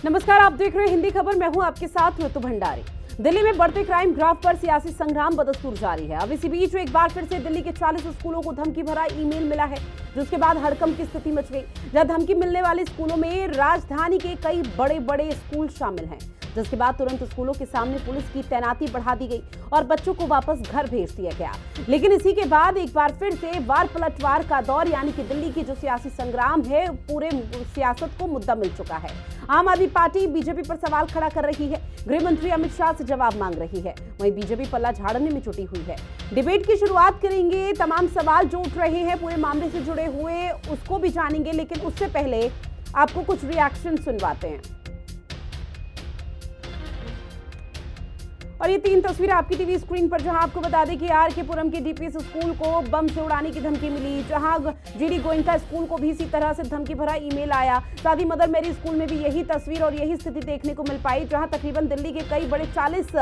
नमस्कार, आप देख रहे हैं हिंदी खबर। मैं हूं आपके साथ ऋतु भंडारी। दिल्ली में बढ़ते क्राइम ग्राफ पर सियासी संग्राम बदस्तूर जारी है। अब इसी बीच एक बार फिर से दिल्ली के 40 स्कूलों को धमकी भरा ईमेल मिला है, जिसके बाद हड़कंप की स्थिति मच गई। जहां धमकी मिलने वाले स्कूलों में राजधानी के कई बड़े बड़े स्कूल शामिल हैं, जिसके बाद तुरंत स्कूलों के सामने पुलिस की तैनाती बढ़ा दी गई और बच्चों को वापस घर भेज दिया गया। लेकिन इसी के बाद एक बार फिर से वार पलटवार का दौर, यानी कि दिल्ली की जो सियासी संग्राम है, पूरे सियासत को मुद्दा मिल चुका है। आम आदमी पार्टी बीजेपी पर सवाल खड़ा कर रही है, गृह मंत्री अमित शाह से जवाब मांग रही है, वहीं बीजेपी पल्ला झाड़ने में जुटी हुई है। डिबेट की शुरुआत करेंगे, तमाम सवाल जो उठ रहे हैं पूरे मामले से जुड़े हुए उसको भी जानेंगे, लेकिन उससे पहले आपको कुछ रिएक्शन सुनवाते हैं। और ये 3 तस्वीरें आपकी टीवी स्क्रीन पर, जहां आपको बता दें कि आर.के. पुरम के डीपीएस स्कूल को बम से उड़ाने की धमकी मिली, जहां जीडी गोयनका स्कूल को भी इसी तरह से धमकी भरा ईमेल आया। साथ ही मदर मेरी स्कूल में भी यही तस्वीर और यही स्थिति देखने को मिल पाई, जहां तकरीबन दिल्ली के कई बड़े 40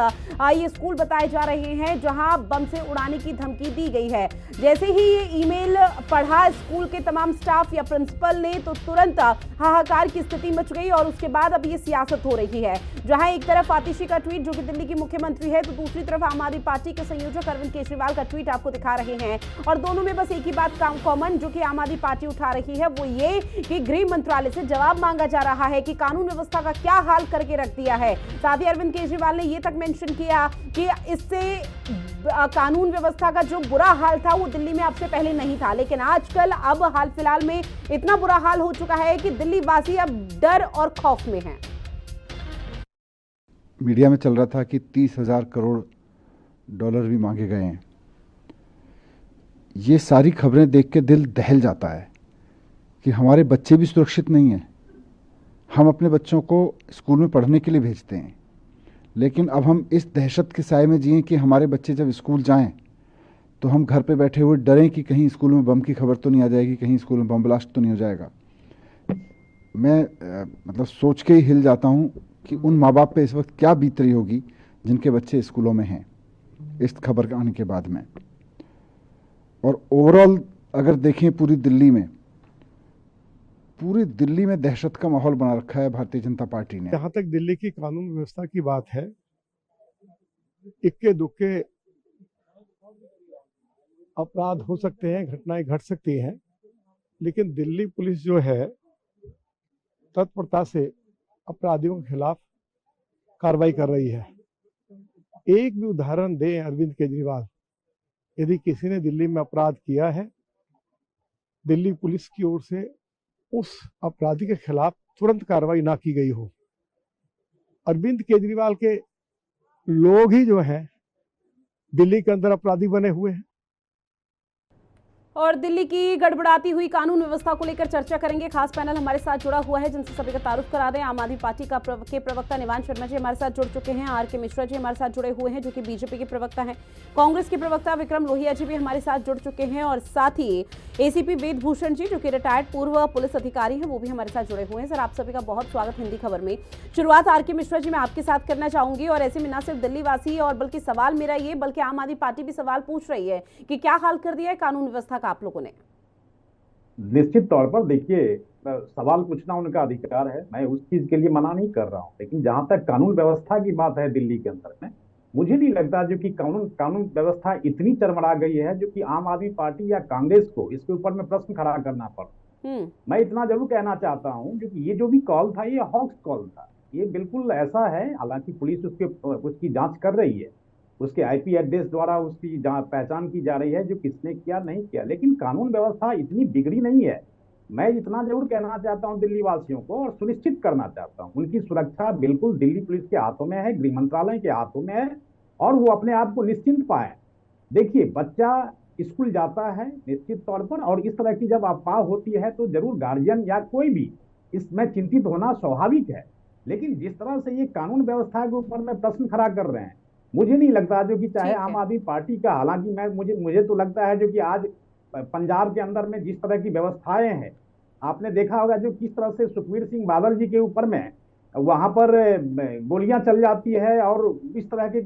ये स्कूल बताए जा रहे हैं जहां बम से उड़ाने की धमकी दी गई है। जैसे ही ये ईमेल पढ़ा स्कूल के तमाम स्टाफ या प्रिंसिपल ने, तो तुरंत हाहाकार की स्थिति मच गई और उसके बाद अब ये सियासत हो रही है, जहां एक तरफ आतिशी का ट्वीट जो कि दिल्ली की मुख्यमंत्री है, तो दूसरी तरफ आम आदमी पार्टी के संयोजक अरविंद केजरीवाल का ट्वीट आपको दिखा रहे हैं। और दोनों में बस एक ही बात कॉमन जो कि आम आदमी पार्टी उठा रही है, वो ये कि गृह मंत्रालय से जवाब मांगा जा रहा है कि कानून व्यवस्था का क्या हाल करके रख दिया है। साथ ही अरविंद केजरीवाल ने यह तक मेंशन किया कि इससे कानून व्यवस्था का जो बुरा हाल था वो दिल्ली में अब से पहले नहीं था, लेकिन आजकल अब हाल फिलहाल में इतना बुरा हाल हो चुका है कि दिल्ली वासी अब डर और खौफ में हैं। मीडिया में चल रहा था कि 30,000 करोड़ डॉलर भी मांगे गए हैं। ये सारी खबरें देख के दिल दहल जाता है कि हमारे बच्चे भी सुरक्षित नहीं हैं। हम अपने बच्चों को स्कूल में पढ़ने के लिए भेजते हैं, लेकिन अब हम इस दहशत के साए में जिए कि हमारे बच्चे जब स्कूल जाएं तो हम घर पे बैठे हुए डरें कि कहीं स्कूल में बम की खबर तो नहीं आ जाएगी, कहीं स्कूल में बम ब्लास्ट तो नहीं हो जाएगा। मैं मतलब सोच के ही हिल जाता हूँ कि उन माँ बाप पे इस वक्त क्या बीत रही होगी जिनके बच्चे स्कूलों में हैं इस खबर आने के बाद में। और ओवरऑल अगर देखें पूरी दिल्ली में दहशत का माहौल बना रखा है भारतीय जनता पार्टी ने। जहाँ तक दिल्ली की कानून व्यवस्था की बात है, इक्के दुक्के अपराध हो सकते हैं, घटनाएं घट सकती हैं, लेकिन दिल्ली पुलिस जो है तत्परता से अपराधियों के खिलाफ कार्रवाई कर रही है। एक भी उदाहरण दें अरविंद केजरीवाल, यदि किसी ने दिल्ली में अपराध किया है, दिल्ली पुलिस की ओर से उस अपराधी के खिलाफ तुरंत कार्रवाई ना की गई हो। अरविंद केजरीवाल के लोग ही जो हैं दिल्ली के अंदर अपराधी बने हुए हैं। और दिल्ली की गड़बड़ाती हुई कानून व्यवस्था को लेकर चर्चा करेंगे। खास पैनल हमारे साथ जुड़ा हुआ है, जिनसे सभी का तारुफ करा दें। आम आदमी पार्टी के प्रवक्ता निवान शर्मा जी हमारे साथ जुड़ चुके हैं, आर.के. मिश्रा जी हमारे साथ जुड़े हुए हैं जो कि बीजेपी के प्रवक्ता हैं, कांग्रेस के प्रवक्ता विक्रम लोहिया जी भी हमारे साथ जुड़ चुके हैं, और साथ ही एसीपी वेद भूषण जी जो कि रिटायर्ड पूर्व पुलिस अधिकारी हैं, वो भी हमारे साथ जुड़े हुए हैं। सर, आप सभी का बहुत स्वागत हिंदी खबर में। शुरुआत आर.के. मिश्रा जी मैं आपके साथ करना चाहूंगी, और ऐसे में न सिर्फ दिल्ली वासी और बल्कि सवाल मेरा ये, बल्कि आम आदमी पार्टी भी सवाल पूछ रही है कि क्या हाल कर दिया है कानून व्यवस्था का आप लोगों ने। निश्चित तौर पर देखिए, सवाल पूछना उनका अधिकार है, मैं उस चीज के लिए मना नहीं कर रहा हूं, लेकिन जहां तक कानून व्यवस्था की बात है दिल्ली के अंदर में, मुझे नहीं लगता जो कि कानून व्यवस्था इतनी चरमरा गई है जो कि आम आदमी पार्टी या कांग्रेस को इसके ऊपर में प्रश्न खड़ा करना पड़ा। मैं इतना जरूर कहना चाहता हूं क्योंकि ये जो भी कॉल था ये हॉक्स कॉल था, ये बिल्कुल ऐसा है। हालांकि पुलिस उसकी जांच कर रही है, उसके आईपी एड्रेस द्वारा उसकी पहचान की जा रही है जो किसने किया नहीं किया, लेकिन कानून व्यवस्था इतनी बिगड़ी नहीं है। मैं इतना जरूर कहना चाहता हूं दिल्ली वासियों को और सुनिश्चित करना चाहता हूं, उनकी सुरक्षा बिल्कुल दिल्ली पुलिस के हाथों में है, गृह मंत्रालय के हाथों में है, और वो अपने आप को निश्चिंत पाए। देखिए, बच्चा स्कूल जाता है निश्चित तौर पर, और इस तरह की जब अफवाह होती है तो जरूर गार्जियन या कोई भी इसमें चिंतित होना स्वाभाविक है। लेकिन जिस तरह से ये कानून व्यवस्था के ऊपर में प्रश्न खड़ा कर रहे हैं, मुझे नहीं लगता जो कि चाहे आम आदमी पार्टी का, हालांकि मुझे तो लगता है जो कि आज पंजाब के अंदर में जिस तरह की व्यवस्थाएं हैं, आपने देखा होगा जो किस तरह से सुखबीर सिंह बादल जी के ऊपर में वहां पर गोलियां चल जाती है, और इस तरह के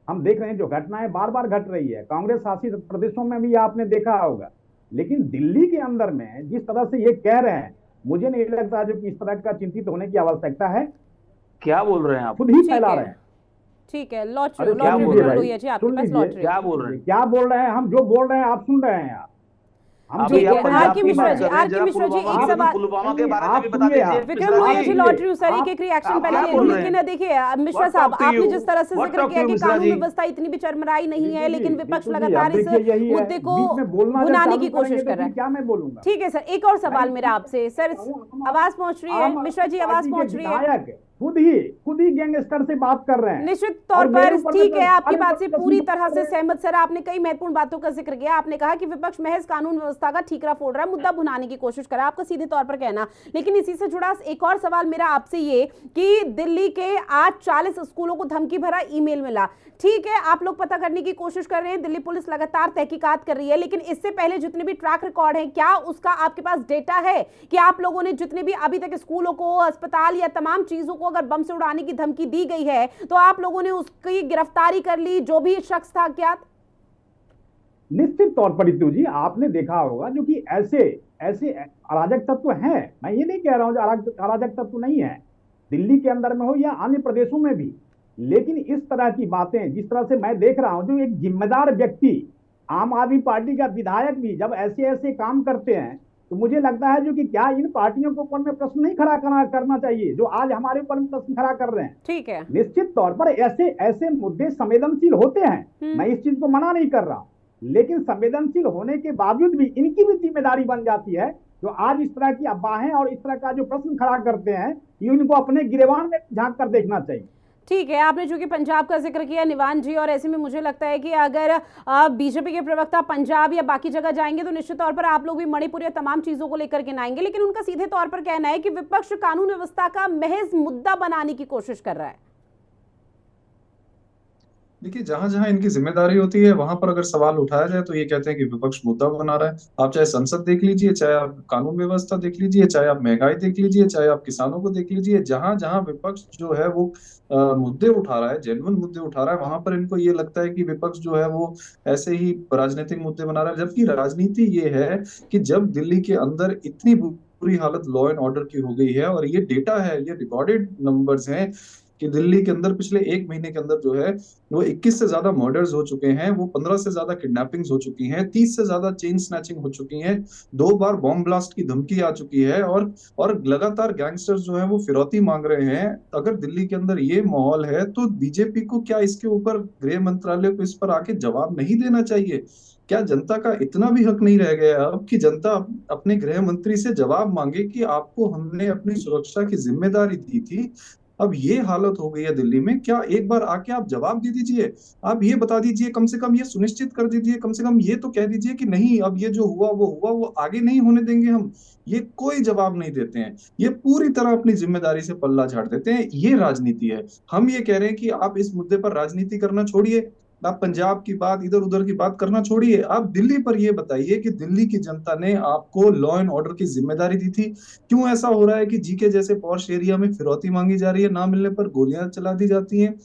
हम देख रहे हैं जो घटनाएं बार बार घट रही है। कांग्रेस शासित प्रदेशों में भी आपने देखा होगा, लेकिन दिल्ली के अंदर में जिस तरह से ये कह रहे हैं मुझे नहीं लगता जो कि इस तरह का चिंतित होने की आवश्यकता है। क्या बोल रहे हैं आप? खुद ही ठीक फैला है। रहे हैं। ठीक है, अरे लॉटरी क्या लॉटरी बोल विक्रम रहे लोहिया जी, हैं, आपके सुन पास लीजिए लॉटरी। क्या बोल रहे हैं? क्या बोल रहे हैं, हम जो बोल रहे हैं आप सुन रहे हैं यार। हम जो अभी आप बोल रहे हैं पंजाब आर के की मिश्रा बात जी, कर रहे हैं, आर के जरा मिश्रा जी, पुलवामा एक के सवाल। पुलवामा के बारे में आप भी बता सुनिए, दीजिए विक्रम मिश्रा लोहिया जी। जी लॉटरी उसारी के एक रिएक्शन आप पहले क्या ले बोल लूं, रहे लेकिन हैं? देखिए मिश्रा What साहब, talk to आपने you? जिस तरह से What जिक्र talk किया to you, कि मिश्रा कानून जी? व्यवस्था इतनी भी चरमराई नहीं है, बिल्कुल जी, लेकिन विपक्ष बिल्कुल जी, लगातार अब इस देखिए यही है, मुद्दे को बीच में बोलना जब भुनाने चालू की कोशिश करेंगे तो कर रहा फिर है। क्या मैं बोलूंगा। ठीक है सर, एक और सवाल मेरा आपसे सर, आवाज पहुंच रही है मिश्रा जी, आवाज पहुंच रही है। विधायक खुद ही गैंगस्टर से बात कर रहे हैं। निश्चित और तौर मेरे पर ऊपर ठीक है, मतलब आपकी बात से सारे पूरी प्रश्न तरह से कर रहे हैं। सहमत सर। आपने कई महत्वपूर्ण बातों का जिक्र किया। आपने कहा कि विपक्ष महज कानून व्यवस्था का ठीकरा फोड़ रहा है, मुद्दा भुनाने की कोशिश कर रहा है, आपका सीधे तौर पर कहना। लेकिन इसी से जुड़ा एक और सवाल मेरा आपसे ये कि दिल्ली के आज 40 स्कूलों को धमकी भरा ईमेल मिला। ठीक है, आप लोग पता करने की कोशिश कर रहे हैं, दिल्ली पुलिस लगातार तहकीकात कर रही है, लेकिन इससे पहले जितने भी ट्रैक रिकॉर्ड है, क्या उसका आपके पास डेटा है कि आप लोगों ने जितने भी अभी तक स्कूलों को, अस्पताल या तमाम चीजों को अगर बम से उड़ाने की धमकी दी गई है तो आप लोगों ने उसकी गिरफ्तारी कर ली, जो भी शख्स था क्या? निश्चित तौर पर रितु जी, आपने देखा होगा जो कि ऐसे ऐसे अराजक तत्व हैं। मैं ये नहीं कह रहा हूं जो अराजक तत्व नहीं है, दिल्ली के अंदर में हो या अन्य प्रदेशों में भी, लेकिन इस तरह की बातें जिस तरह से मैं देख रहा हूं, जो एक जिम्मेदार व्यक्ति, आम आदमी पार्टी का विधायक भी जब ऐसे ऐसे काम करते हैं तो मुझे लगता है जो कि क्या इन पार्टियों के ऊपर में प्रश्न नहीं खड़ा करना चाहिए जो आज हमारे ऊपर में प्रश्न खड़ा कर रहे हैं। ठीक है, निश्चित तौर पर ऐसे ऐसे मुद्दे संवेदनशील होते हैं, मैं इस चीज को मना नहीं कर रहा, लेकिन संवेदनशील होने के बावजूद भी इनकी भी जिम्मेदारी बन जाती है जो आज इस तरह की अफवाहें और इस तरह का जो प्रश्न खड़ा करते हैं, इनको अपने गिरेबान में झांक कर देखना चाहिए। ठीक है, आपने जो कि पंजाब का जिक्र किया निवान जी, और ऐसे में मुझे लगता है कि अगर बीजेपी के प्रवक्ता पंजाब या बाकी जगह जाएंगे तो निश्चित तौर पर आप लोग भी मणिपुर या तमाम चीजों को लेकर के आएंगे, लेकिन उनका सीधे तौर पर कहना है कि विपक्ष कानून व्यवस्था का महज मुद्दा बनाने की कोशिश कर रहा है। देखिए, जहां जहां इनकी जिम्मेदारी होती है वहां पर अगर सवाल उठाया जाए तो ये कहते हैं कि विपक्ष मुद्दा बना रहा है। आप चाहे संसद देख लीजिए, चाहे आप कानून व्यवस्था देख लीजिए, चाहे आप महंगाई देख लीजिए, चाहे आप किसानों को देख लीजिए, जहां जहां विपक्ष जो है वो मुद्दे उठा रहा है, जेन्युइन मुद्दे उठा रहा है, वहां पर इनको ये लगता है कि विपक्ष जो है वो ऐसे ही राजनीतिक मुद्दे बना रहा है। जबकि राजनीति ये है कि जब दिल्ली के अंदर इतनी बुरी हालत लॉ एंड ऑर्डर की हो गई है, और ये डेटा है, ये रिकॉर्डेड नंबर्स हैं कि दिल्ली के अंदर पिछले 1 महीने के अंदर जो है वो 21 से ज्यादा मर्डर्स हो चुके हैं, वो 15 से ज्यादा किडनैपिंग्स हो चुकी हैं, 30 से ज्यादा चेन स्नैचिंग हो चुकी हैं, 2 बार बॉम्ब ब्लास्ट की धमकी आ चुकी है, और लगातार गैंगस्टर्स जो है वो फिरौती मांग रहे हैं। अगर दिल्ली के अंदर ये माहौल है तो बीजेपी को क्या इसके ऊपर, गृह मंत्रालय को इस पर आके जवाब नहीं देना चाहिए? क्या जनता का इतना भी हक नहीं रह गया अब कि जनता अपने गृह मंत्री से जवाब मांगे कि आपको हमने अपनी सुरक्षा की जिम्मेदारी दी थी, अब ये हालत हो गई है दिल्ली में, क्या एक बार आके आप जवाब दे दीजिए? आप ये बता दीजिए, कम से कम ये सुनिश्चित कर दीजिए, कम से कम ये तो कह दीजिए कि नहीं, अब ये जो हुआ वो आगे नहीं होने देंगे हम। ये कोई जवाब नहीं देते हैं, ये पूरी तरह अपनी जिम्मेदारी से पल्ला झाड़ देते हैं। ये राजनीति है। हम ये कह रहे हैं कि आप इस मुद्दे पर राजनीति करना छोड़िए, आप पंजाब की बात, इधर उधर की बात करना छोड़िए, आप दिल्ली पर ये बताइए कि दिल्ली की जनता ने आपको लॉ एंड ऑर्डर की जिम्मेदारी दी थी। क्यों ऐसा हो रहा है कि जीके जैसे पॉश एरिया में फिरौती मांगी जा रही है, ना मिलने पर गोलियां चला दी जाती हैं?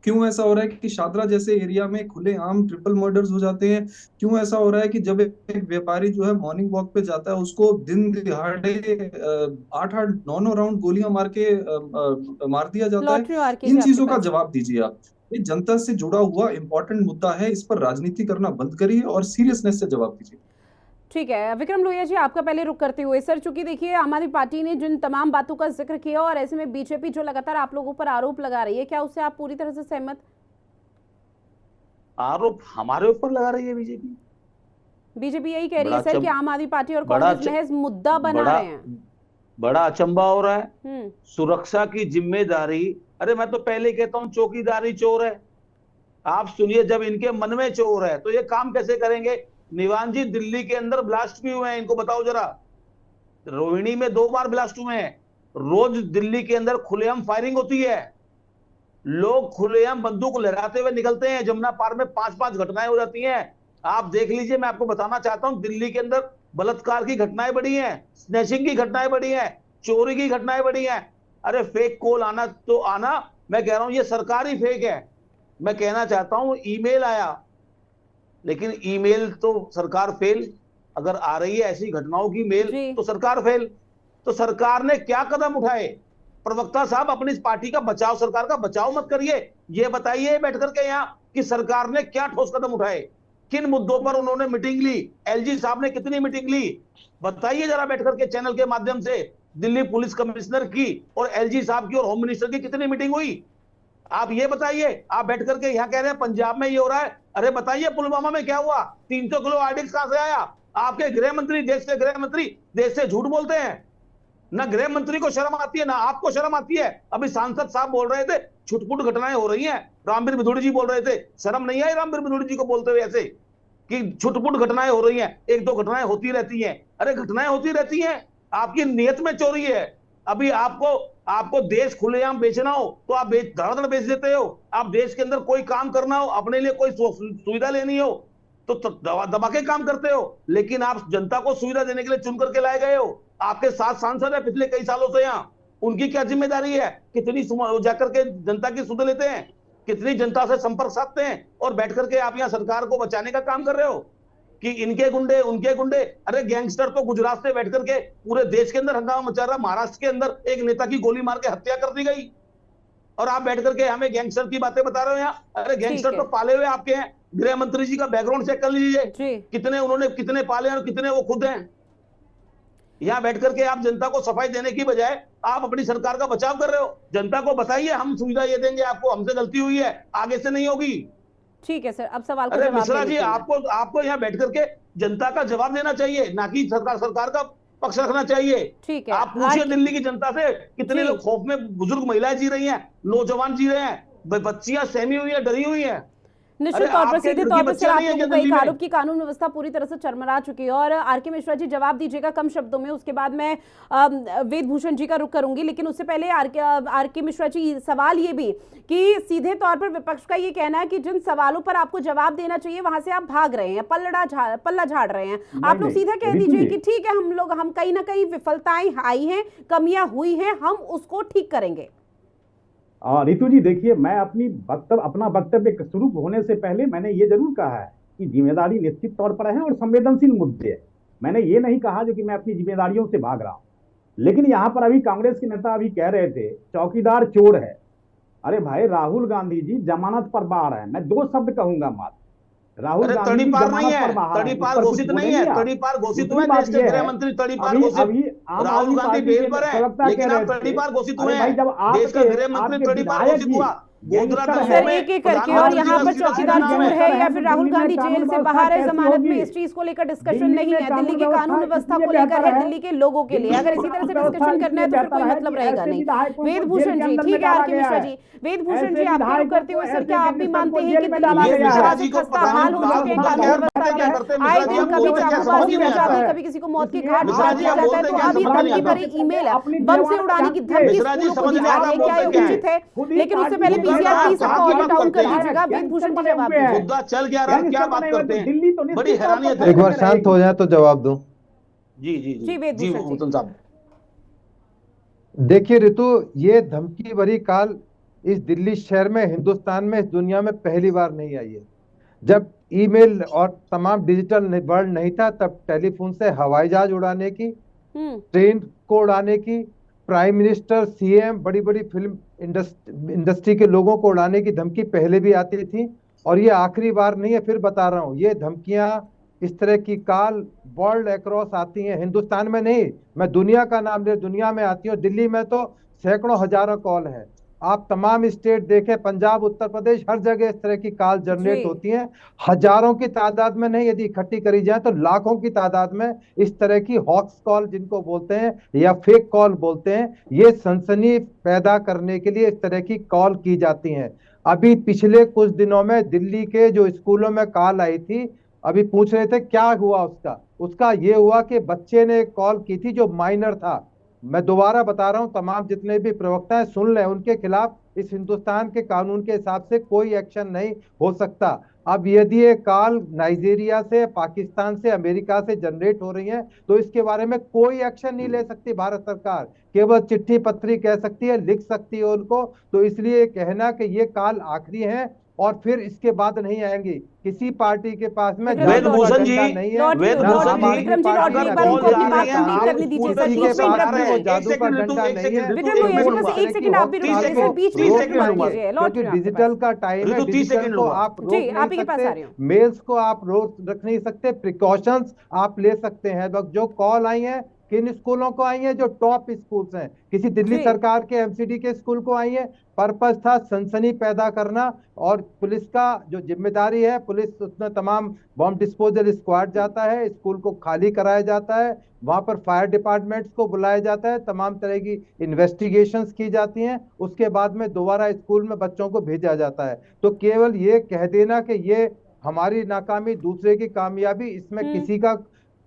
क्यों ऐसा हो रहा है कि शादरा जैसे एरिया में खुलेआम ट्रिपल मर्डर्स हो जाते हैं? क्यों ऐसा हो रहा है कि जब एक व्यापारी जो है मॉर्निंग वॉक पे जाता है, उसको दिन दिहाड़े 8-8, 9-9 राउंड गोलियां मार दिया जाता है? लॉटरी आर के इन जी चीजों आपके का पास। जवाब दीजिए आप। ये जनता से जुड़ा हुआ इंपॉर्टेंट मुद्दा है, इस पर राजनीति करना बंद करिए और सीरियसनेस से जवाब दीजिए। ठीक है, विक्रम लोहिया जी, आपका पहले रुक करते हुए सर, चूंकि देखिए आम आदमी पार्टी ने जिन तमाम बातों का जिक्र किया और ऐसे में बीजेपी जो लगातार आप लोगों पर आरोप लगा रही है, क्या उससे आप पूरी तरह से सहमत? आरोप हमारे ऊपर लगा रही है बीजेपी? बीजेपी यही कह रही है सर कि आम आदमी पार्टी और कांग्रेस महज मुद्दा बना रहे हैं। बड़ा अचंभा हो रहा है। सुरक्षा की जिम्मेदारी, अरे मैं तो पहले कहता हूं चौकीदारी चोर है। आप सुनिए, जब इनके मन में चोर है तो ये काम कैसे करेंगे? निवान जी, दिल्ली के अंदर ब्लास्ट भी हुए हैं, इनको बताओ जरा। रोहिणी में 2 बार ब्लास्ट हुए हैं। रोज दिल्ली के अंदर खुलेआम फायरिंग होती है, लोग खुलेआम बंदूक लहराते हुए निकलते हैं। जमुना पार में 5-5 घटनाएं हो जाती हैं। आप देख लीजिए, मैं आपको बताना चाहता हूं, दिल्ली के अंदर बलात्कार की घटनाएं बढ़ी हैं, स्नैचिंग की घटनाएं बढ़ी हैं, चोरी की घटनाएं बढ़ी हैं। अरे फेक कॉल आना तो आना, मैं कह रहा हूं ये सरकारी फेक है। मैं कहना चाहता हूं ईमेल आया, लेकिन ईमेल तो सरकार फेल। अगर आ रही है ऐसी घटनाओं की मेल तो सरकार फेल। तो सरकार ने क्या कदम उठाए? प्रवक्ता साहब, अपनी इस पार्टी का बचाव, सरकार का बचाव मत करिए, ये बताइए बैठ करके यहाँ कि सरकार ने क्या ठोस कदम उठाए, किन मुद्दों पर उन्होंने मीटिंग ली, एलजी साहब ने कितनी मीटिंग ली, बताइए जरा बैठ करके चैनल के माध्यम से। दिल्ली पुलिस कमिश्नर की और एलजी साहब की और होम मिनिस्टर की कितनी मीटिंग हुई, आप ये बताइए। आप बैठ करके यहाँ कह रहे हैं पंजाब में ये हो रहा है, अरे बताइए पुलवामा में क्या हुआ? 300 किलो आरडीएक्स कहां से आया? आपके गृह मंत्री, देश के गृह मंत्री देश से झूठ बोलते हैं। ना गृह मंत्री को शर्म आती है, ना आपको शर्म आती है। अभी सांसद साहब बोल रहे थे छुटपुट घटनाएं हो रही हैं, रामवीर बिधूड़ी जी बोल रहे थे, शर्म नहीं आई रामवीर बिधूड़ी जी को बोलते हुए ऐसे कि छुटपुट घटनाएं हो रही हैं, एक दो घटनाएं होती रहती हैं? अरे घटनाएं होती रहती हैं, आपकी नीयत में चोरी है। अभी आपको देश खुलेआम बेचना हो तो आप धड़ाधड़ बेच देते हो। आप देश के अंदर कोई काम करना हो, अपने लिए कोई सुविधा लेनी हो तो दबा के काम करते हो, लेकिन आप जनता को सुविधा देने के लिए चुन करके लाए गए हो। आपके 7 सांसद है पिछले कई सालों से यहाँ, उनकी क्या जिम्मेदारी है? कितनी जाकर के जनता की सुध लेते हैं, कितनी जनता से संपर्क साधते हैं, और बैठ करके आप यहाँ सरकार को बचाने का काम कर रहे हो कि इनके गुंडे उनके गुंडे। अरे गैंगस्टर तो गुजरात से बैठ करके पूरे देश के अंदर हंगामा मचा रहा। महाराष्ट्र के अंदर एक नेता की गोली मार के हत्या कर दी गई और आप बैठ करके हमें गैंगस्टर की बातें बता रहे हो यहाँ। अरे गैंगस्टर तो पाले हुए आपके हैं, गृह मंत्री जी का बैकग्राउंड चेक कर लीजिए, कितने पाले और कितने वो खुद हैं। यहाँ बैठ करके आप जनता को सफाई देने की बजाय आप अपनी सरकार का बचाव कर रहे हो। जनता को बताइए हम सुविधा ये देंगे आपको, हमसे गलती हुई है, आगे से नहीं होगी। ठीक है सर, अब सवाल को अरे जवाब मिश्रा देने जी, के लिए। आपको यहाँ बैठ करके जनता का जवाब देना चाहिए, ना कि सरकार का पक्ष रखना चाहिए। ठीक है, आप पूछिए आज दिल्ली की जनता से कितने जी। लोग खौफ में, बुजुर्ग महिलाएं जी रही हैं, नौजवान जी रहे हैं, बच्चियां सहमी हुई हैं, डरी हुई हैं। निश्चित अरे तौर पर आपके सीधे घर की तौर पर सर बच्चियां नहीं है आपको क्या कई दिल्ली में? आरोप की कानून व्यवस्था पूरी तरह से चरमरा चुकी है। और आर.के. मिश्रा जी जवाब दीजिएगा कम शब्दों में, उसके बाद मैं वेद भूषण जी का रुख करूंगी। लेकिन उससे पहले आर.के. मिश्रा जी, सवाल ये भी कि सीधे तौर पर विपक्ष का ये कहना है कि जिन सवालों पर आपको जवाब देना चाहिए वहां से आप भाग रहे हैं, पल्ला झाड़ रहे हैं। आप लोग सीधा कह दीजिए कि ठीक है, हम कहीं ना कहीं विफलताएं आई हैं, कमियां हुई हैं, हम उसको ठीक करेंगे। रितु जी देखिए, मैं अपना वक्तव्य शुरू होने से पहले मैंने ये जरूर कहा है कि जिम्मेदारी निश्चित तौर पर है और संवेदनशील मुद्दे है। मैंने ये नहीं कहा जो कि मैं अपनी जिम्मेदारियों से भाग रहा हूं। लेकिन यहां पर अभी कांग्रेस के नेता अभी कह रहे थे चौकीदार चोर है। अरे भाई, राहुल गांधी जी जमानत पर बाहर है। मैं 2 शब्द कहूंगा मात्र। राहुल गांधी तड़ीपार नहीं है, तड़ीपार घोषित नहीं है, तड़ीपार घोषित हुए देश के गृह मंत्री, तड़ीपार घोषित। राहुल गांधी बेल पर है, लेकिन आप तड़ीपार घोषित हुए हैं। देश का गृह मंत्री तड़ीपार घोषित हुआ। सर एक एक करके, और यहाँ पर चौकीदार चोर है या फिर राहुल गांधी जेल से बाहर है जमानत में, इस चीज को लेकर डिस्कशन नहीं है। दिल्ली की कानून व्यवस्था को लेकर है, दिल्ली के लोगों के लिए। अगर इसी तरह से डिस्कशन करना है तो फिर कोई मतलब रहेगा नहीं। वेद भूषण जी, ठीक है आर.के. मिश्रा जी, वेद भूषण जी आपका रुख करते हुए, सर क्या आप भी मानते हैं कि दिल्ली में खस्ता हाल हो चुके हैं कानून व्यवस्था के? आए दिन कभी चाकूबाजी हो जाती है, कभी किसी को मौत की घाट उतार दिया जाता है। तो अब ये धमकी भरी ईमेल है, बम से उड़ाने की धमकी स्कूलों को दी जा रही है, क्या ये उचित है? लेकिन उससे पहले पीसीआर प्लीज सबको ऑडिट डाउन कर दीजिएगा। वेद भूषण जी जवाब दीजिए। मुद्दा चल गया रहा, क्या बात करते हैं? बड़ी हैरानियत है। एक बार शांत हो जाए तो जवाब दूं। जी जी जी, वेद जी भूषण जी। भूषण साहब, देखिए रितु, ये धमकी भरी काल इस दिल्ली शहर में, हिंदुस्तान में, इस दुनिया में पहली बार नहीं आई है। जब ईमेल और तमाम डिजिटल वर्ल्ड नहीं था, तब टेलीफोन से हवाई जहाज उड़ाने की, ट्रेन को उड़ाने की, प्राइम मिनिस्टर, सीएम, बड़ी बड़ी फिल्म इंडस्ट्री के लोगों को उड़ाने की धमकी पहले भी आती थी। और ये आखिरी बार नहीं है, फिर बता रहा हूँ, ये धमकियां, इस तरह की काल वर्ल्ड अक्रॉस आती हैं, हिंदुस्तान में नहीं, मैं दुनिया का नाम ले, दुनिया में आती हूँ। दिल्ली में तो सैकड़ों हजारों कॉल है। आप तमाम स्टेट देखें, पंजाब, उत्तर प्रदेश, हर जगह इस तरह की कॉल जनरेट होती हैं। हजारों की तादाद में नहीं, यदि इकट्ठी करी जाए तो लाखों की तादाद में इस तरह की हॉक्स कॉल जिनको बोलते हैं या फेक कॉल बोलते हैं, ये सनसनी पैदा करने के लिए इस तरह की कॉल की जाती हैं। अभी पिछले कुछ दिनों में दिल्ली के जो स्कूलों में कॉल आई थी, अभी पूछ रहे थे क्या हुआ उसका ये हुआ कि बच्चे ने कॉल की थी जो माइनर था। मैं दोबारा बता रहा हूं, तमाम जितने भी प्रवक्ता हैं सुन लें, उनके खिलाफ इस हिंदुस्तान के कानून के हिसाब से कोई एक्शन नहीं हो सकता। अब यदि ये कॉल नाइजीरिया से, पाकिस्तान से, अमेरिका से जनरेट हो रही है तो इसके बारे में कोई एक्शन नहीं ले सकती भारत सरकार, केवल चिट्ठी पत्री कह सकती है, लिख सकती है उनको। तो इसलिए कहना कि ये कॉल आखिरी है, और फिर इसके बाद नहीं आएंगी। किसी पार्टी के पास में वेदभूषण जी, नहीं है, वेदभूषण जी, विक्रम जी, लॉटरी एक बार उनको अपनी बात कंप्लीट करने दीजिए सर, किसी बीच के में पास इंटरप्ट में वो जादू का एक डंडा सेकंड, नहीं है। विक्रम लोहिया जी, बस एक सेकंड आप भी रुक जाइए सर, बीच में तीस रोक सेकंड मत लूंगा। कीजिए। क्योंकि लॉटरी डिजिटल का टाइम है, ऋतु 30 डिजिटल सेकंड को लूंगा। आप रोक जी, आप ही नहीं के पास आ रही सकते, हूँ। मेल्स को आप रोक रख नहीं सकते, प्रिकॉशंस आप ले सकते हैं। बस जो कॉल आई है किन स्कूलों को आई है, जो टॉप स्कूल्स हैं, किसी दिल्ली जी। सरकार के एमसीडी के स्कूल को आई है। पर्पस था सनसनी पैदा करना, और पुलिस का जो जिम्मेदारी है, पुलिस उसमें तमाम बॉम्ब डिस्पोजल स्क्वाड जाता है, स्कूल को खाली कराया जाता है, वहां पर फायर डिपार्टमेंट्स को बुलाया जाता है, तमाम तरह की इन्वेस्टिगेशंस की जाती हैं, उसके बाद में दोबारा स्कूल में बच्चों को भेजा जाता है। तो केवल ये कह देना कि ये हमारी नाकामी दूसरे की कामयाबी, इसमें किसी का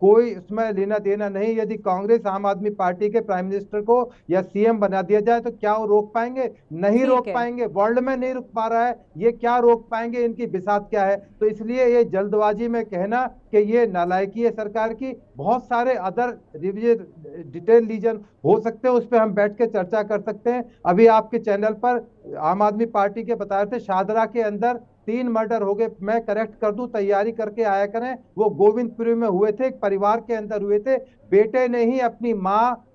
कोई उसमें लेना देना नहीं। यदि कांग्रेस आम आदमी पार्टी के प्राइम मिनिस्टर को या सीएम बना दिया जाए तो क्या वो रोक पाएंगे? नहीं रोक पाएंगे। वर्ल्ड में नहीं रुक पा रहा है, ये क्या रोक पाएंगे? इनकी बिसात क्या है? तो इसलिए ये जल्दबाजी में कहना कि ये नालायकी है सरकार की। बहुत सारे अदर रिविजन डिटेल रीजन हो सकते हैं, उस पर हम बैठ के चर्चा कर सकते हैं। अभी आपके चैनल पर आम आदमी पार्टी के बता रहे थे शादरा के अंदर 3 मर्डर हो गए। मैं करेक्ट कर दूं, तैयारी करके आया करें, वो गोविंदपुरी में हुए थे, एक परिवार के अंदर हुए थे। बेटे ने ही अपनी माँ,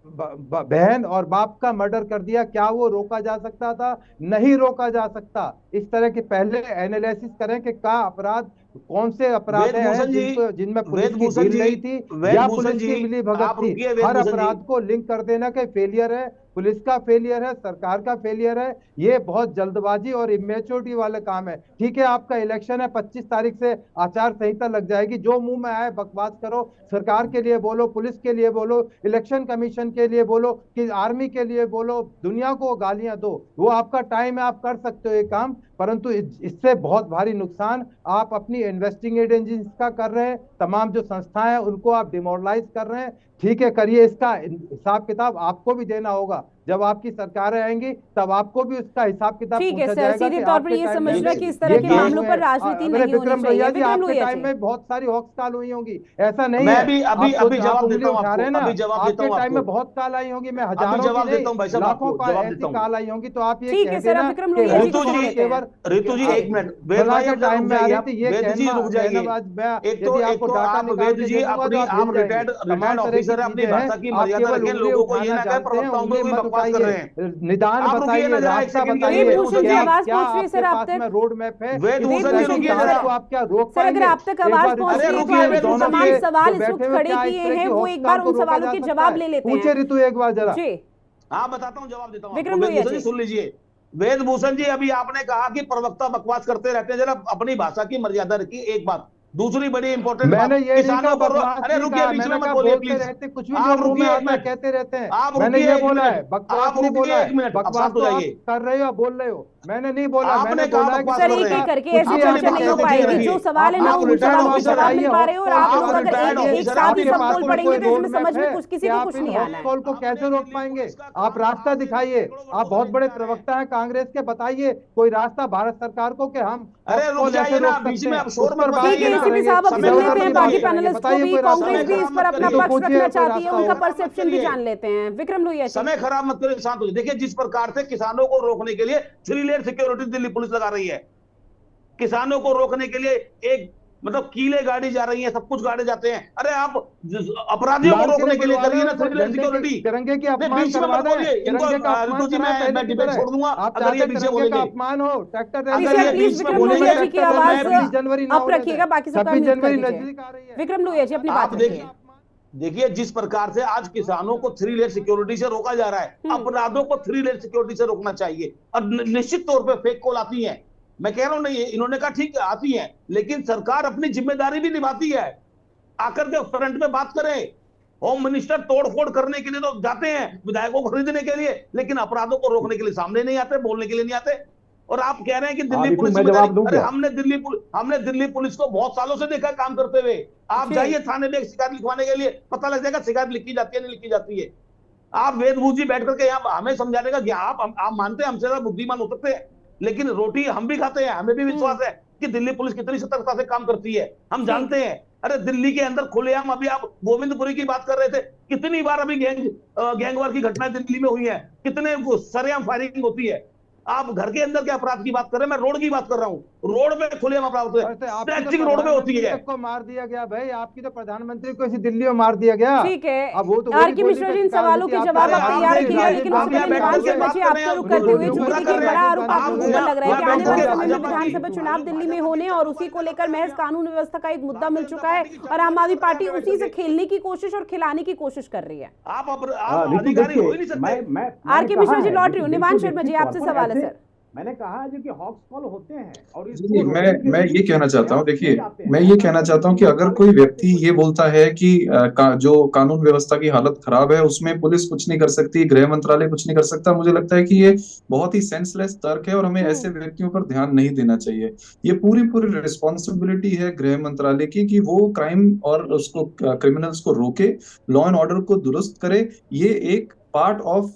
बहन और बाप का मर्डर कर दिया। क्या वो रोका जा सकता था? नहीं रोका जा सकता। इस तरह के पहले एनालिसिस करें कि का अपराध, कौन से अपराध हैं जिनमें पुलिस की ढील नहीं थी या पुलिस की मिली भगत थी। हर अपराध को लिंक कर देना कि फेलियर है, पुलिस का फेलियर है, सरकार का फेलियर है, ये बहुत जल्दबाजी और इमेच्योरिटी वाले काम है। ठीक है, आपका इलेक्शन है, 25 तारीख से आचार संहिता लग जाएगी, जो मुंह में आए बकवास करो, सरकार के लिए बोलो, पुलिस के लिए बोलो, इलेक्शन कमीशन के लिए बोलो, कि आर्मी के लिए बोलो, दुनिया को गालियां दो, वो आपका टाइम है, आप कर सकते हो ये काम। परंतु इससे बहुत भारी नुकसान आप अपनी इन्वेस्टिगेटिव एजेंसीज का कर रहे हैं, तमाम जो संस्थाएं हैं उनको आप डिमोरलाइज कर रहे हैं। ठीक है, करिए, इसका हिसाब किताब आपको भी देना होगा। जब आपकी सरकारें आएंगी तब आपको भी उसका हिसाब किताब ठीक है पूछा सर, जाएगा। सीधे तौर पर ये समझना कि इस तरह के मामलों पर राजनीति नहीं होनी विक्रम चाहिए। भैया जी, विक्रम आपके लोहिया टाइम जी, में बहुत सारी हॉक्स कॉल हुई होंगी, ऐसा नहीं मैं है। भी अभी जवाब देता हूं उठा रहे हैं ना, आपको, अभी जवाब देता आपके हूं टाइम में आपको। बहुत कॉल आई होंगी, मैं अभी हजारों जवाब की देता हूं भाई नहीं, साहब, लाखों आपको कॉल जवाब ऐसी देता हूं। कॉल आई होंगी। तो आप ये ठीक है कह सर, देना अब विक्रम कि लोहिया जी को ऋतु सुनते हैं। ऋतु जी एक मिनट, वेद भाई आप टाइम में आ रही थी, ये वेद जी कहना रुक जाइए। एक तो आप वेद जी अपनी आप रिटायर्ड ऑफिसर है, अपनी भाषा की मर्यादा रखें, लोगों को ये ना कहें प्रवक्ताओं को कोई बकवास कर रहे हैं। निदान आप रुकिए बताइए, ना जरा, एक रास्ता सेकंड के लिए। बताइए, वेदभूषण जी, आवाज क्या पहुंच रही है सर आपके आप पास तक? में रोड मैप है? वेदभूषण जी रुकिए जरा। को आप क्या रोक सर, अगर पाएंगे? आप तक आवाज पहुंच रही है तो आपने जो तमाम सवाल इस वक्त खड़े किए हैं वो एक बार उन सवालों के जवाब ले लेते हैं। पूछे ऋतु एक बार जरा। जी, हाँ बताता हूँ, जवाब देता हूँ। विक्रम लोहिया वेदभूषण जी सुन लीजिए। वेदभूषण जी, अभी आपने कहा कि प्रवक्ता बकवास करते रहते हैं, जरा अपनी भाषा की मर्यादा रखिए। एक बात, दूसरी बड़ी इंपॉर्टेंट बात, मैंने ये किसानों को अरे रुकिए, बीच में मत बोलिए प्लीज। रहते कुछ भी आप जो मुंह में रुकिए एक आता है मिनट, कहते रहते हैं। आप मैंने रुकिए ये एक बोला है, मिनट, बकवास आप नहीं रुकिए बोला है। एक मिनट, अब बकवास शांत हो तो आप जाइए। कर रहे हो, बोल रहे हो। मैंने नहीं बोला, आपने मैंने कहा बोला बकवास सर कर एक रहे एक हैं। करके कुछ ऐसी भी चर्चा आप नहीं हो कैसे पाएगी। करेंगे? जो सवाल है ना आप उन रिटायर्ड सवालों के ऑफिसर जवाब मिल आइए, पा रहे हो, और हॉस्टल आप वाले अगर रिटायर्ड एक ऑफिसर साथ ही आपके सब पास बोल में पड़ेंगे कोई तो इसमें रोड समझ मैप में है कुछ किसी कि को आप कुछ इन नहीं आना है। हॉस्टल को कैसे रोक पाएंगे? आप रास्ता दिखाइए। आप बहुत बड़े प्रवक्ता हैं कांग्रेस के, बताइए कोई रास्ता भारत सरकार को कि हम अरे रुक हॉस्टल जाइए ऐसे ना, रोक बीच सकते में हैं। आप शोर उस पर मत बात ठीक है, बताइए नहीं ना। एसीपी करेंगे। साहब, अब समय सुन खराब लेते हैं मत बाकी करिए। पैनलिस्ट को बताइए भी। कोई रास्ता कांग्रेस भी है। इस पर अपना तो पक्ष पूछिए रखना कोई चाहती है, रास्ता उनका हो। परसेप्शन भी जान लेते हैं। विक्रम लोहिया जी, समय खराब मत करिए, शांत हो जाइए। देखिए, जिस प्रकार से किसानों को रोकने के लिए 3 लेयर सिक्योरिटी दिल्ली पुलिस लगा रही है, किसानों को रोकने के लिए एक मतलब कीले गाड़ी जा रही है, सब कुछ गाड़ी जाते हैं। अरे आप अपराधियों को रोकने के लिए करिए ना 3 लेयर सिक्योरिटी। तिरंगे के अपमान बीच में करवा मत दें। बोलिए इनको। तिरंगे का अपमान ऋतु जी, कराएं मैं डिबेट छोड़ दूंगा आप अगर ये चाहते बीच में तिरंगे बोलेंगे। का अपमान हो। ट्रैक्टर अगर ये प्लीज बीच में विक्रम बोलेंगे, लोहिया जी की आवाज 26 जनवरी आप रखिएगा, बाकी सब 26 म्यूट कर जनवरी दीजिए। नजदीक आ रही है। विक्रम लोहिया जी अपनी आप बात देखिए, रखिए। देखिए जिस प्रकार से आज किसानों को 3 लेयर सिक्योरिटी से रोका जा रहा है, अपराधों को 3 लेयर सिक्योरिटी से रोकना चाहिए। और निश्चित तौर पे फेक कॉल आती है, मैं कह रहा हूं नहीं, इन्होंने कहा ठीक आती है, लेकिन सरकार अपनी जिम्मेदारी भी निभाती है। आकर के फ्रंट में बात करें। होम मिनिस्टर तोड़फोड़ करने के लिए तो जाते हैं, विधायकों को खरीदने के लिए, लेकिन अपराधों को रोकने के लिए सामने नहीं आते, बोलने के लिए नहीं आते। और आप कह रहे हैं कि दिल्ली पुलिस मैं जवाब दूं अरे क्या? हमने दिल्ली पुलिस को बहुत सालों से देखा काम करते हुए। आप जाइए थाने में एक शिकायत लिखवाने के लिए, पता लग जाएगा शिकायत लिखी जाती है नहीं लिखी जाती है। आप वेदभूषण जी बैठ करके यहाँ हमें समझाने का कि आप मानते हैं हमसे ज्यादा बुद्धिमान हो सकते हैं, लेकिन रोटी हम भी खाते हैं, हमें भी विश्वास है कि दिल्ली पुलिस कितनी सतर्कता से काम करती है, हम जानते हैं। अरे दिल्ली के अंदर खुलेआम, अभी आप गोविंदपुरी की बात कर रहे थे, कितनी बार अभी गैंगवार की घटनाएं दिल्ली में हुई है, कितने सरेआम फायरिंग होती है। आप घर के अंदर के अपराध की बात कर रहे हैं, मैं रोड की बात कर रहा हूँ। रोड में खुलेआम अपराध होते हैं, स्नैचिंग रोड में होती है। को मार दिया गया भाई, आपकी तो प्रधानमंत्री को इसी दिल्ली में मार दिया गया। ठीक है, अब वो तो आर के मिश्रा जी इन सवालों के जवाब आप तैयार कीजिए, लेकिन उसके लिए निवान शर्मा जी आपका रुख करते हुए, चूंकि देखिए बड़ा आरोप आपको ऊपर लग रहा है कि आने वाले समय में विधानसभा चुनाव दिल्ली में होने और उसी को लेकर महज कानून व्यवस्था का एक मुद्दा मिल चुका है और आम आदमी पार्टी उसी से खेलने की कोशिश और खिलाने की कोशिश कर रही है। आप अधिकारी हो ही नहीं सकते। आर के मिश्रा जी लौट रही हूँ, निवान शर्मा जी आपसे सवाल है सर। मैंने कहा है जो कि हॉक्स कॉल होते हैं और जी, मैं ये कहना चाहता हूँ, देखिए मैं ये कहना चाहता हूँ कि अगर कोई व्यक्ति ये बोलता है कि जो कानून व्यवस्था की हालत खराब है उसमें पुलिस कुछ नहीं कर सकती, गृह मंत्रालय कुछ नहीं कर सकता, मुझे लगता है कि ये बहुत ही सेंसलेस तर्क है और हमें ऐसे व्यक्तियों पर ध्यान नहीं देना चाहिए। ये पूरी रिस्पॉन्सिबिलिटी है गृह मंत्रालय की कि वो क्राइम और उसको क्रिमिनल्स को रोके, लॉ एंड ऑर्डर को दुरुस्त करे। ये एक पार्ट ऑफ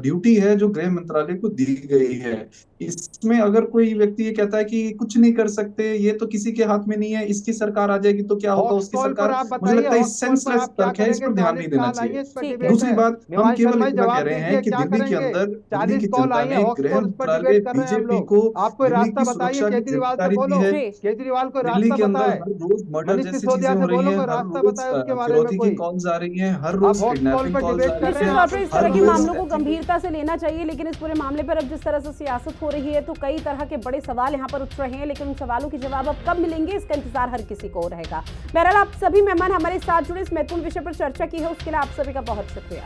ड्यूटी है जो गृह मंत्रालय को दी गई है। इसमें अगर कोई व्यक्ति ये कहता है कि कुछ नहीं कर सकते, ये तो किसी के हाथ में नहीं है, इसकी सरकार आ जाएगी तो क्या होगा, उसकी सरकार, मुझे लगता है सेंसलेस तर्क है, इस पर ध्यान नहीं देना चाहिए। दूसरी बात, हम केवल इतना कह रहे हैं कि दिल्ली के अंदर, दिल्ली की जनता ने गृह मंत्रालय, बीजेपी को दिल्ली की सुरक्षा की जिम्मेदारी दी है। केजरीवाल को दिल्ली के अंदर रास्ता हर रोज मर्डर जैसी चीजें हो रही हैं, हर रोज फिरौती की कॉल्स आ रही हैं, हर रोज किडनैपिंग कॉल्स आ रही हैं। इस तरह के मामलों को गंभीरता से लेना चाहिए, लेकिन इस पूरे मामले पर अब जिस तरह से सियासत हो रही है तो कई तरह के बड़े सवाल यहाँ पर उठ रहे हैं, लेकिन उन सवालों के जवाब अब कब मिलेंगे इसका इंतजार हर किसी को रहेगा। बहरहाल आप सभी मेहमान हमारे साथ जुड़े इस महत्वपूर्ण विषय पर चर्चा की है, उसके लिए आप सभी का बहुत शुक्रिया।